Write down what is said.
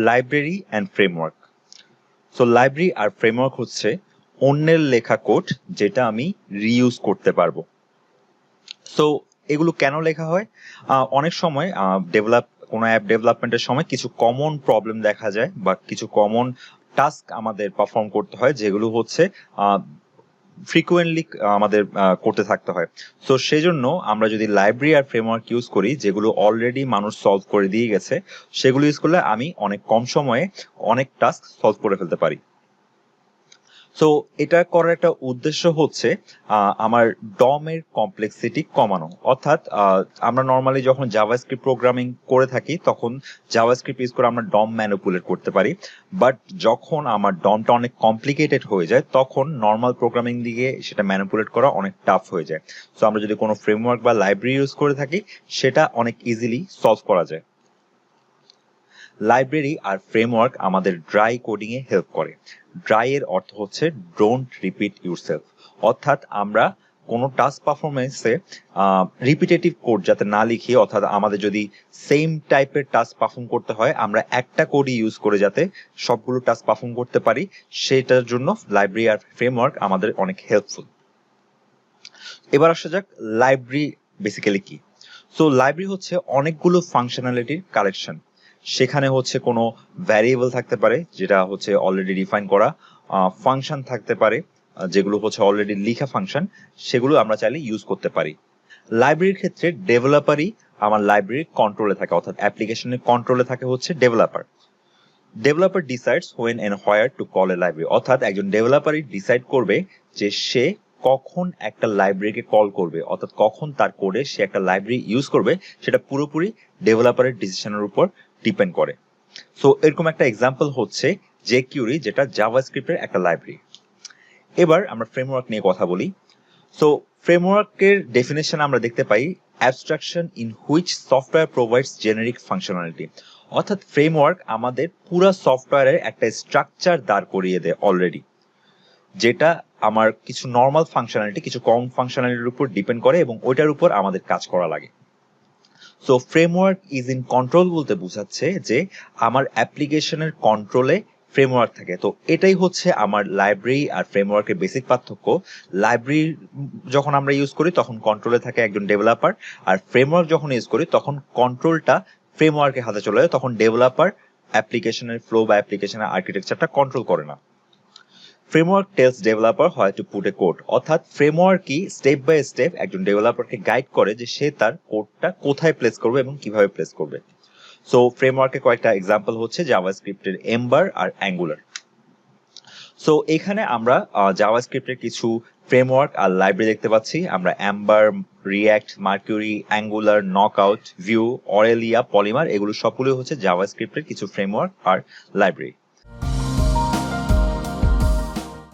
Library and framework. So library আর framework হচ্ছে অন্যের লেখা কোড যেটা আমি রিইউজ করতে পারবো। সো এগুলো কেন লেখা হয়? অনেক সময় কোনো অ্যাপ ডেভেলপমেন্টের সময় কিছু কমন প্রবলেম দেখা যায় বা কিছু কমন টাস্ক আমাদের পারফর্ম করতে হয়, যেগুলো হচ্ছে ফ্রিকুয়েন্টলি আমাদের করতে থাকতে হয়। সো সেই জন্য আমরা যদি লাইব্রেরি আর ফ্রেমওয়ার্ক ইউজ করি, যেগুলো অলরেডি মানুষ সলভ করে দিয়ে গেছে, সেগুলো ইউজ করলে আমি অনেক কম সময়ে অনেক টাস্ক সলভ করে ফেলতে পারি। সো এটা করার একটা উদ্দেশ্য হচ্ছে আমার ডম এর কমপ্লেক্সিটি কমানো। অর্থাৎ আমরা নর্মালি যখন জাভাস্ক্রিপ্ট প্রোগ্রামিং করে থাকি তখন জাভাস্ক্রিপ্ট ইউজ করে আমরা ডম ম্যানিপুলেট করতে পারি, বাট যখন আমার ডমটা অনেক কমপ্লিকেটেড হয়ে যায় তখন নর্মাল প্রোগ্রামিং দিয়ে সেটা ম্যানিপুলেট করা অনেক টাফ হয়ে যায়। সো আমরা যদি কোনো ফ্রেমওয়ার্ক বা লাইব্রেরি ইউজ করে থাকি সেটা অনেক ইজিলি সলভ করা যায়। লাইব্রেরি আর ফ্রেমওয়ার্ক আমাদের ড্রাই কোডিং এ হেল্প করে। ড্রাই এর অর্থ হচ্ছে ডোন্ট রিপিট ইউরসেলফ, অর্থাৎ আমরা কোনো টাস্ক পারফরমেন্সে রিপিটেটিভ কোড যাতে না লিখি, অর্থাৎ আমাদের যদি সেম টাইপের টাস্ক পারফর্ম করতে হয় আমরা একটা কোডই ইউজ করে যাতে সবগুলো টাস্ক পারফর্ম করতে পারি, সেটার জন্য লাইব্রেরি আর ফ্রেমওয়ার্ক আমাদের অনেক হেল্পফুল। এবার আসা যাক লাইব্রেরি বেসিক্যালি কি। সো লাইব্রেরি হচ্ছে অনেকগুলো ফাংশনালিটির কালেকশন। সেখানে হচ্ছে কোনো ভ্যারিয়েবল থাকতে পারে যেটা হচ্ছে অলরেডি ডিফাইন করা, ফাংশন থাকতে পারে যেগুলো হচ্ছে অলরেডি লিখা ফাংশন, সেগুলো আমরা চাইলে ইউজ করতে পারি। লাইব্রেরির ক্ষেত্রে ডেভেলপারই আমার লাইব্রেরির কন্ট্রোলে থাকে, অর্থাৎ অ্যাপ্লিকেশনের কন্ট্রোলে থাকে হচ্ছে developer. Developer decides when and where to call a library, অর্থাৎ একজন ডেভেলপারই ডিসাইড করবে যে সে কখন একটা লাইব্রেরিকে কল করবে, অর্থাৎ কখন তার কোডে সে একটা লাইব্রেরি ইউজ করবে, সেটা পুরোপুরি ডেভেলপারের ডিসিশনের উপর ডিপেন্ড করে। সো এরকম একটা এক্সাম্পল হচ্ছে jQuery, যেটা জাভাস্ক্রিপ্টের একটা লাইব্রেরি। এবার আমরা ফ্রেমওয়ার্ক নিয়ে কথা বলি। সো ফ্রেমওয়ার্কের ডেফিনেশন আমরা দেখতে পাই abstraction in which software provides generic functionality, অর্থাৎ ফ্রেমওয়ার্ক আমাদের পুরো সফটওয়্যারের একটা স্ট্রাকচার দাঁড় করিয়ে দেয় অলরেডি, যেটা আমার কিছু নর্মাল ফাংশনালিটি কিছু কমন ফাংশনালিটির উপর ডিপেন্ড করে এবং ওইটার উপর আমাদের কাজ করা লাগে। So framework is in control বলতে বোঝাচ্ছে যে আমার অ্যাপ্লিকেশনের কন্ট্রোলে ফ্রেমওয়ার্ক থাকে। তো এটাই হচ্ছে আমার লাইব্রেরি আর ফ্রেমওয়ার্কের বেসিক পার্থক্য। লাইব্রেরি যখন আমরা ইউজ করি তখন কন্ট্রোলে থাকে একজন ডেভেলপার, আর ফ্রেমওয়ার্ক যখন ইউজ করি তখন কন্ট্রোলটা ফ্রেমওয়ার্কের হাতে চলে যায়, তখন ডেভেলপার অ্যাপ্লিকেশনের ফ্লো বা অ্যাপ্লিকেশনের আর্কিটেকচারটা কন্ট্রোল করে না। ফ্রেমওয়ার্ক টেলস ডেভেলপার হয় টু পুট এ কোড, অর্থাৎ ফ্রেমওয়ার্কই স্টেপ বাই স্টেপ একজন ডেভেলপারকে গাইড করে যে সে তার কোডটা কোথায় প্লেস করবে এবং কিভাবে প্লেস করবে। সো ফ্রেমওয়ার্কের কয়েকটা এক্সাম্পল হচ্ছে জাভাস্ক্রিপ্টের এম্বার আর অ্যাঙ্গুলার। সো এখানে আমরা জাভাস্ক্রিপ্টের কিছু ফ্রেমওয়ার্ক আর লাইব্রেরি দেখতে পাচ্ছি। আমরা Ember, React, Mercury, Angular, Knockout, Vue, Aurelia, Polymer, এগুলো সবগুলো হচ্ছে জাভাস্ক্রিপ্টের কিছু ফ্রেমওয়ার্ক আর লাইব্রেরি।